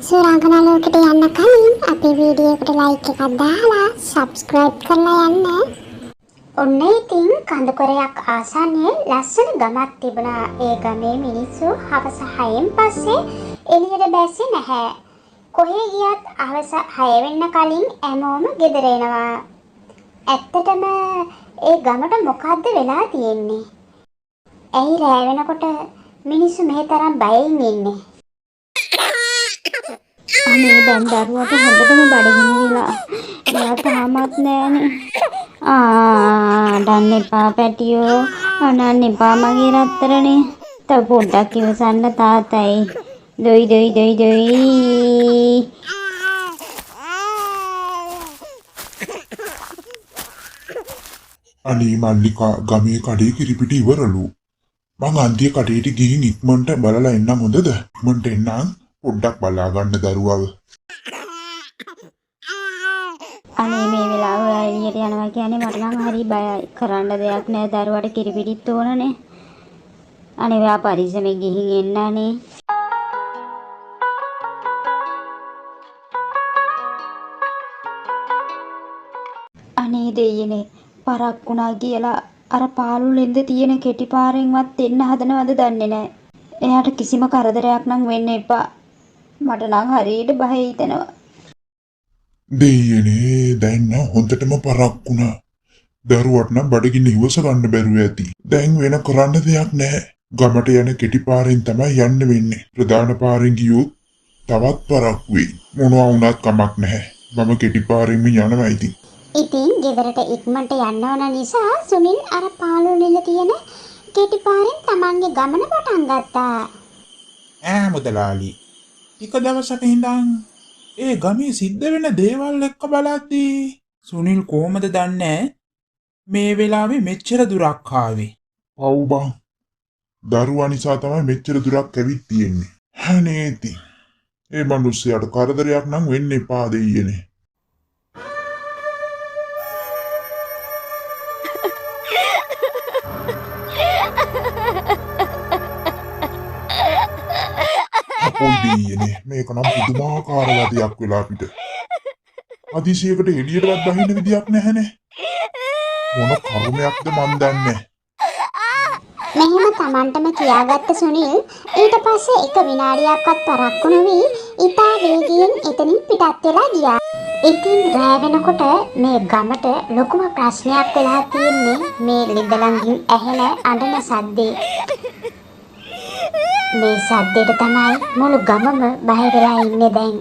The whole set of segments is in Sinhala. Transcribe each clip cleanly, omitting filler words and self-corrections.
සුරංගනා ලෝකෙට යන්න කලින් අපේ වීඩියෝ එකට ලයික් එකක් දාලා සබ්ස්ක්‍රයිබ් කරලා යන්න. ඔන්න ඉතින් කඳුකරයක් ආසන්නයේ ලස්සන ගමක් තිබුණා. ඒ ගමේ මිනිස්සු හවස 6න් පස්සේ එළියට බැස්සේ නැහැ. කොහේ ගියත් හවස 6 වෙන්න කලින් හැමෝම ගෙදර එනවා. ඇත්තටම ඒ ගමට මොකද්ද වෙලා තියෙන්නේ? ඇයි රෑ වෙනකොට මිනිස්සු මේ තරම් බයෙන් ඉන්නේ? අනේ දැන් දරුවට හොඳටම බඩගිනි වෙලා. එයා තාමත් නෑනේ. දන්න එපා පැටියෝ. අනන්න එපා මගේ රත්තරනේ. තව පොඩ්ඩක් ඉවසන්න තාත්තයි. දොයි දොයි දොයි දොයි. අනේ මල්ලිකා ගමේ කඩේ කිරිපිටි ඉවරලු. මං අන්තිය කඩේට ගිහින් ඉක්මනට බලලා එන්නම් හොඳද? ඉක්මනට එන්නම්. පොඩ්ඩක් බලා ගන්න දරුවව. අනේ මේ වෙලාව එළියට යනවා කියන්නේ මට නම් හරි බයයි. කරන්න දෙයක් නෑ දරුවට කිරිපිටිත් ඕනනේ. අනේ ඔයා පරිස්සමෙන් ගිහින් එන්නනේ. අනේ දෙයියනේ පරක්කුණා කියලා අර පාළු ලෙන්ද තියෙන කෙටි පාරෙන්වත් එන්න හදනවද දන්නේ නෑ. එයාට කිසිම කරදරයක් නම් වෙන්න එපා. මට නම් හරියට බය හිතෙනවා. දෙයියනේ දැන් නම් හොඳටම පරක්කුණා. දරුවට නම් බඩගින්න ඉවස ගන්න බැරුව ඇති. දැන් වෙන කරන්න දෙයක් නැහැ. ගමට යන කෙටි පාරෙන් තමයි යන්න වෙන්නේ. ප්‍රධාන පාරෙන් ගියොත් තවත් පරක්කු වෙයි. මොනවා වුණත් කමක් නැහැ. මම කෙටි පාරෙන්ම යනවා ඉතින්. ඉතින් ගෙදරට ඉක්මනට යන්න ඕන නිසා සුනිල් අර පාළු නෙල තියෙන කෙටි පාරෙන් තමන්ගේ ගමන පටන් ගත්තා. මුදලාලි ටික දවසක ඉඳන් ඒ ගමේ සිද්ධ වෙන දේවල් එක්ක බලද්දී සුනිල් කොහමද දන්නේ මේ වෙලාවේ මෙච්චර දුරක් ආවේ? පව් බං. දරුවා නිසා තමයි මෙච්චර දුරක් ඇවිත් තියෙන්නේ. අනේ ඉතින් ඒ මිනිස්සයාට කරදරයක් නම් වෙන්න එපා දෙයියනේ. පොඩ්ඩියනේ මේක නම් පුදුමාකාර වදයක් වෙලා අපිට. අදිසියකට එළියටවත් බහින්න විදියක් නැහැනේ. මොන කර්මයක්ද මන් දන්නේ. මෙහෙම තමන්ටම කියාගත්ත සුනිල් ඊට පස්සේ එක විනාඩියක්වත් පරක්කු නොවි ඉතා වේගයෙන් එතනින් පිටත් වෙලා ගියා. ඉතින් රෑ වෙනකොට මේ ගමට ලොකුම ප්‍රශ්නයක් වෙලා තියෙන්නේ මේ ලිඳලංගින් ඇහෙන අඬන සද්දේ. මේ සද්දෙට තමයි මුළු ගමම බය වෙලා ඉන්නේ දැන්.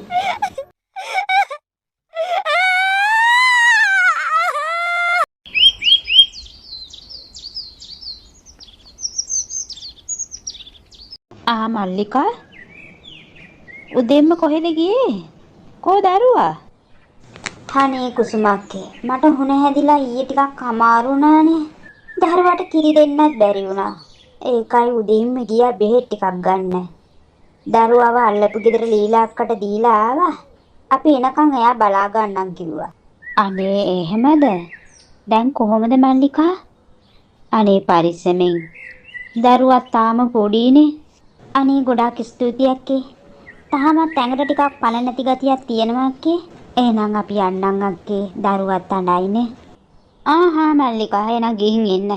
මල්ලිකා උදේම්ම කොහෙද ගියේ? කෝ දරුවා? අනේ කුසුමක්කේ මට හුන හැදිලා ඊයේ ටිකක් අමාරු වුණානේ. දරුවට කිරි දෙන්නත් බැරි වුණා. ඒකයි උදේම ගියා බෙහෙත් ටිකක් ගන්න. දරුවව අල්ලපු ගෙදර ලීලා අක්කට දීලා ආවා. අපි එනකන් එයා බලා ගන්නම් කිව්වා. අනේ එහෙමද? දැන් කොහොමද මල්ලිකා? අනේ පරිස්සමෙන්. දරුවා තාම පොඩිනේ. අනේ ගොඩාක් ස්තුතියි අක්කේ. තාමත් ඇඟට ටිකක් පණ නැති ගතියක් තියෙනවා අක්කේ. එහෙනම් අපි යන්නම් අක්කේ. දරුවත් අඬයිනේ. මල්ලිකා එහෙනම් ගිහින් එන්න.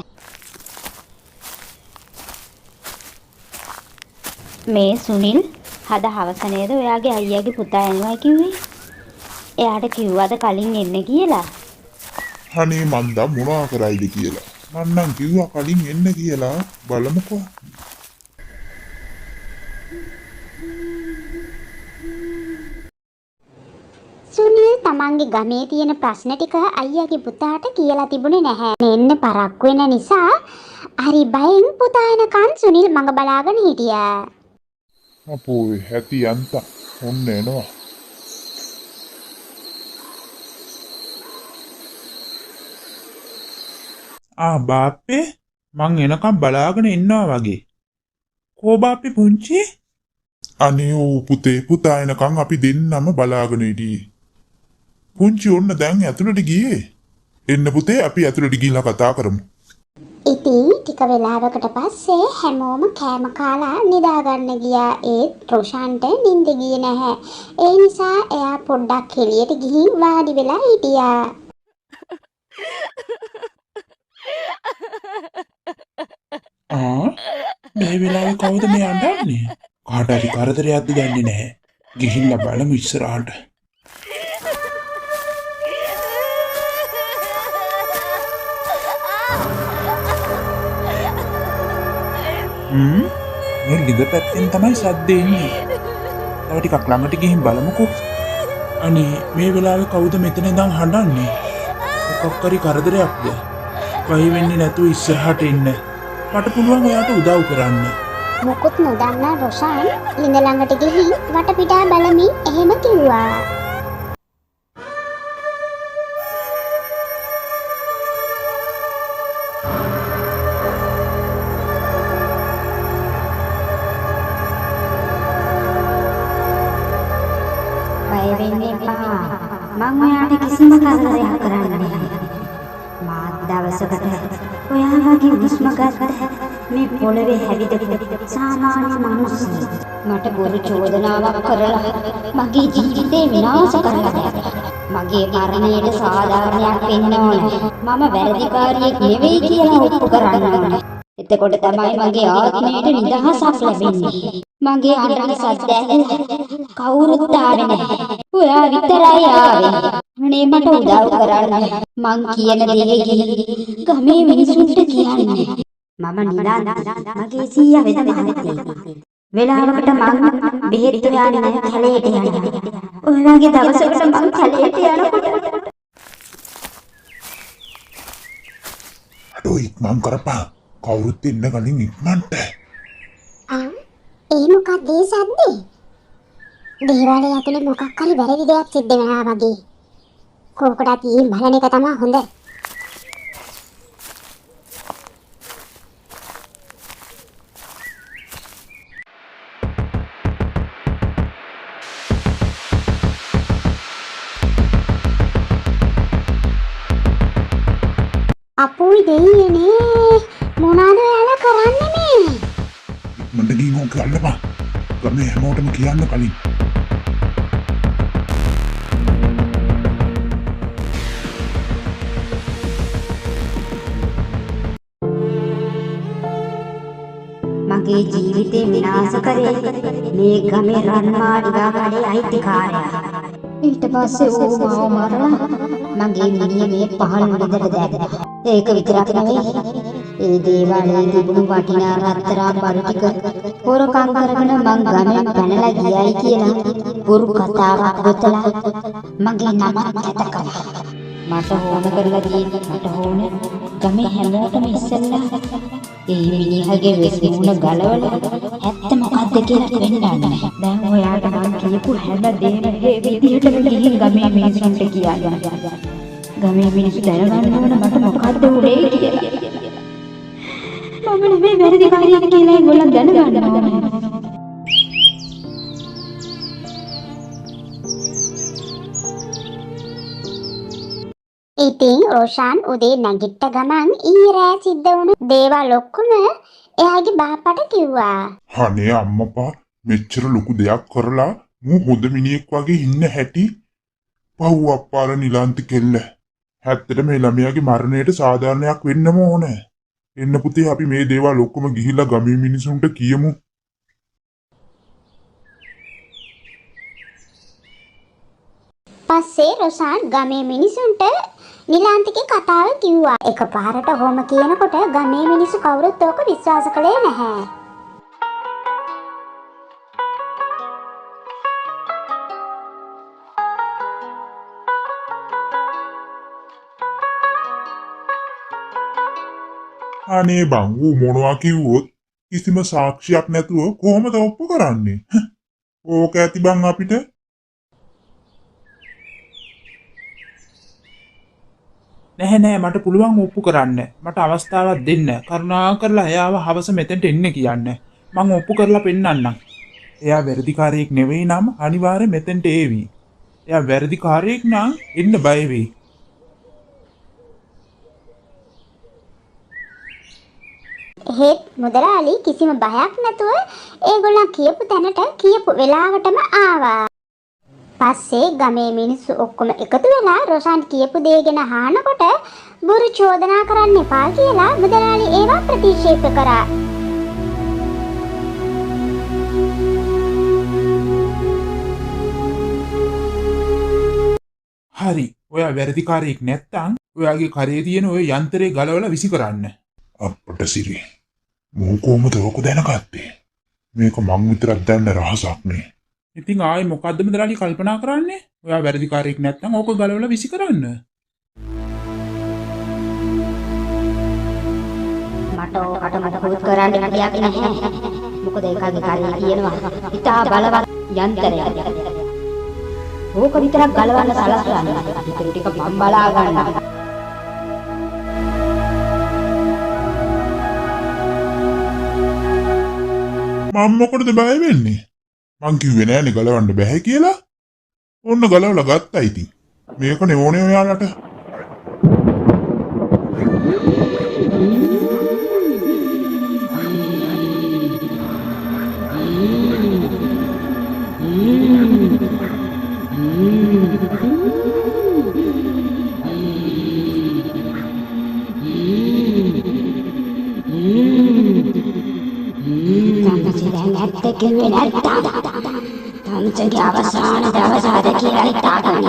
මේ සුනිල් හද හවස නේද ඔයාගේ අයියාගේ පුතා එනවා කිව්වේ? එයාට කිව්වද කලින් එන්න කියලා? අනේ මන්දා මොනවා කරයිද කියලා. මං නම් කිව්වා කලින් එන්න කියලා. බලමුකෝ. සුනිල් තමන්ගේ ගමේ තියෙන ප්‍රශ්න ටික අයියාගේ පුතාට කියලා තිබුණේ නැහැ. එන්න පරක්කු වෙන නිසා හරි බයෙන් පුතා එනකන් සුනිල් මඟ බලාගෙන හිටියා. අපෝ හැටි යන්ත ඔන්න එනවා. බාප්පේ මං එනකම් බලාගෙන ඉන්නවා වගේ. කෝ බාප්පේ පුංචි? අනේ ඕ පුතේ පුතා එනකන් අපි දෙන්නම බලාගෙන හිටියේ. පුංචි ඔන්න දැන් ඇතුළට ගියේ. එන්න පුතේ අපි ඇතුළට ගිහිල්ලා කතා කරමු. ඉතින් ටික වෙලාවකට පස්සේ හැමෝම කෑම කාලා නිදාගන්න ගියා. ඒත් රොෂාන්ට නිින්ද ගියේ නැහැ. ඒ නිසා එයා පොඩ්ඩක් එළියට ගිහින් වාඩි වෙලා හිටියා. මේ වෙලාවේ කවුද මේ අඬන්නේ? කාට හරි කරදරයක්ද දන්නේ නැහැ. ගිහිල්ලා බලමු ඉස්සරහට. මේ ළිඳ පැත්තෙන් තමයි සද්දේ එන්නේ. තව ටිකක් ළඟට ගිහින් බලමුකෝ. අනේ මේ වෙලාවේ කවුද මෙතන ඉඳන් හඬන්නේ? මොකක් හරි කරදරයක්ද? වහි වෙන්නේ නැතුව ඉස්සරහට එන්න. මට පුළුවන් ඔයාට උදව් කරන්න. මොකුත් නොදන්නා රොෂාන් ළිඳ ළඟට ගිහින් වටපිටා බලමින් එහෙම කිව්වා. බය වෙන්න එපා. මම ඔයාට කිසිම කරදරයක් කරන්නේ නැහැ. මාත් දවසකට ඔයා වගේ හුස්ම ගත්ත මේ පොළවේ හැවිදපු සාමාන්‍ය මිනිස්සෙක්. මට බොරු චෝදනාවක් කරලා මගේ ජීවිතේ විනාශ කරලා දැම්මා. මගේ මරණයට සාධාරණයක් වෙන්න ඕනේ. මම වැරදිකාරියෙක් නෙවෙයි කියලා ඔප්පු කරන්න ඕනේ. එතකොට තමයි මගේ ආත්මයට නිදහසක් ලැබෙන්නේ. මගේ අඬන සද්ද ඇහෙලා කවුරුත් ආවේ නැහැ. ඔයා විතරයි ආවේ. අනේ මට උදව් කරන්න. මං කියන දේ ගිහින් ගමේ මිනිසුන්ට කියන්නේ. මම නිදාන මගේ සීයා වෙද මහත්තයෙක්. වෙලාවකට මං බෙහෙත් හොයන්න කැලේට යනවා. ඔය වගේ දවසකට මං කැලේට යනකොට අඩෝ ඉක්මන් කරපන්. කවුරුත් ඉන්න කලින් ඉක්මනට. ඒ මොකක්ද ඒ සද්දේ? දේවාලය ඇතුලේ මොකක් හරි වැරදි දෙයක් සිද්ධ වෙනවා වගේ. කෝකටත් ඊ බලන එක තමයි හොඳ. අපුයි දෙයියනේ මොනවද ඔයාලා කරන්නේ මේ? ඉක්මනට ගිහින් ඕක අල්ලපන්. ගමේ හැමෝටම කියන්න කලින්. මගේ ජීවිතේ විනාශ කරේ මේ ගමේ රන්මාලිගා කඩේ අයිතිකාරයා. ඊට පස්සේ ඌ මාව මරලා මගේ මිනිහ මේ පහළ ළිඳට දැම්මා. ඒක විතරක් නෙවෙයි. ඒ දේවාලයේ තිබුණු වටිනා රත්තරන් බරු ටික හොරකම් කරගෙන මං ගමෙන් පැනලා ගියයි කියලා බොරු කතාවක් ගොතලා මගේ නමත් කැත කළා. මට ඕන කරලා තියෙන්නේ මට ඕනේ ගමේ හැමෝටම ඉස්සෙල්ලා ඒ මිනිහගේ වෙස් මුණ ගලවලා ඇත්ත මොකද්ද කියලා පෙන්නන්න. දැන් ඔයාට මං කියපු හැම දෙයක්ම මේ විදිහටම ගිහින් ගමේ මිනිස්සුන්ට කියන්න. ගමේ මිනිස්සු දැනගන්න ඕන මට මොකද්ද උනේ කියලා. මම නෙමෙයි වැරදිකාරියෙක් කියලා ඒගොල්ලෝ දැනගන්න ඕන. ඉතින් රොෂාන් උදේ නැගිට්ට ගමන් ඊරෑ සිද්ධ වුණු දේවල් ඔක්කොම එයාගේ බාපට කිව්වා. අනේ අම්මපා මෙච්චර ලොකු දෙයක් කරලා මූ හොඳ මිනිහෙක් වගේ ඉන්න හැටි. පව් අප්පාර නිලාන්ති කෙල්ල. හැත්තටම මේ ළමයාගේ මරණයට සාධාරණයක් වෙන්නම ඕනේ. එන්න පුතේ අපි මේ දේවල් ඔක්කොම ගිහිල්ලා ගමේ මිනිසුන්ට කියමු. පස්සේ රොෂාන් ගමේ මිනිසුන්ට නිලාන්තිගේ කතාව කිව්වා. එකපාරට ඔහොම කියනකොට ගමේ මිනිස්සු කවුරුත් ඕක විශ්වාස කළේ නැහැ. අනේ බං ඌ මොනවා කිව්වොත් කිසිම සාක්ෂියක් නැතුව කොහොමද ඔප්පු කරන්නේ? ඕක ඇති බං අපිට. නැහැ මට පුළුවන් ඔප්පු කරන්න. මට අවස්ථාවක් දෙන්න. කරුණාකරලා එයාව හවස මෙතෙන්ට එන්න කියන්න. මං ඔප්පු කරලා පෙන්නන්නම්. එයා වැරදිකාරයෙක් නෙවෙයි නම් අනිවාර්යෙන් මෙතෙන්ට ඒවි. එයා වැරදිකාරයෙක් නම් එන්න බය වෙයි. එහෙත් මුදලාලි කිසිම බයක් නැතුව ඒගොල්ලන් කියපු තැනට කියපු වෙලාවටම ආවා. පස්සේ ගමේ මිනිස්සු ඔක්කොම එකතු වෙලා රොෂාන් කියපු දේ ගැන අහනකොට බොරු චෝදනා කරන්න එපා කියලා මුදලාලි ඒවා ප්‍රතික්ෂේප කරා. හරි. ඔයා වැරදිකාරයෙක් නැත්තම් ඔයාගේ කරේ තියෙන ওই යන්ත්‍රය ගලවලා විසි කරන්න. අපට සිරි මෝ කොහොමද ඕක දැනගත්තේ? මේක මං විතරක් දන්න රහසක් නේ. ඉතින් ආයේ මොකද්ද මුදලාලි කල්පනා කරන්නේ? ඔයා වැරදිකාරයෙක් නැත්තම් ඕක ගලවලා විසි කරන්න. මට ඕකට මොකද කරන්න දෙයක් නැහැ. මොකද ඒකගේ කාර්යය කියනවා ඉතා බලවත් යන්ත්‍රයක්. ඕක විතරක් ගලවන්න සලස්වන්න. ඉතින් ටික මම බලා ගන්න. මම මොකටද බය වෙන්නේ? මං කිව්වේ නෑනේ ගලවන්න බෑ කියලා. ඕන්න ගලවලා ගත්තා ඉතින්. මේකනේ ඕනේ ඔයාලට. තමසගේ අවසාන දවස අද කියලා හිතාගන්න.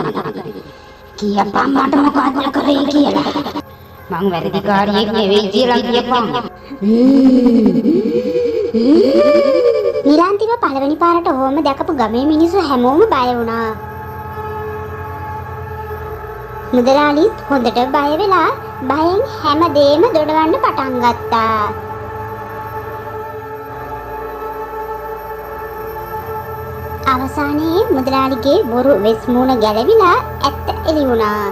කියපන් මට මොකක්ද කරේ කියලා. මං වැරදිකාරියෙක් නෙවෙයි කියලා කියපන්. නිලාන්තිව පළවෙනි පාරට ඕම දැකපු ගමේ මිනිස්සු හැමෝම බය වුණා. මුදලාලිත් හොඳට බය වෙලා බයෙන් හැමදේම දොඩවන්න පටන් ගත්තා. අවසානයේ මුදලාලිගේ බොරු වෙස් මූණ ගැලවිලා ඇත්ත එළි වුණා.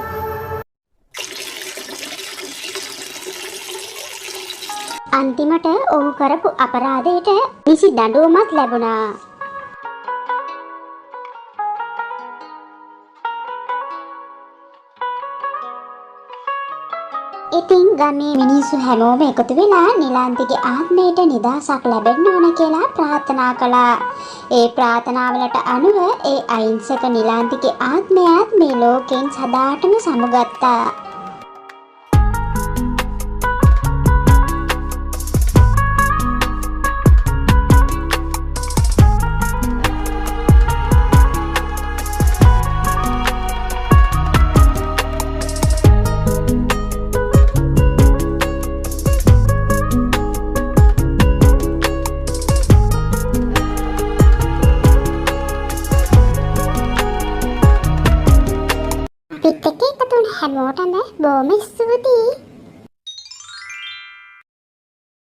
අන්තිමට ඔහු කරපු අපරාධයට නිසි දඬුවමක් ලැබුණා. ඉතින් ගමේ මිනිස්සු හැමෝම එකතු වෙලා නිලාන්තිගේ ආත්මයට නිදහසක් ලැබෙන්න ඕන කියලා ප්‍රාර්ථනා කළා. ඒ ප්‍රාර්ථනාවලට අනුව ඒ අහිංසක නිලාන්තිගේ ආත්මයත් මේ ලෝකෙන් සදාටම සමුගත්තා. පිටකේ එකතුන හැමෝටම බොහොම ස්තුතියි.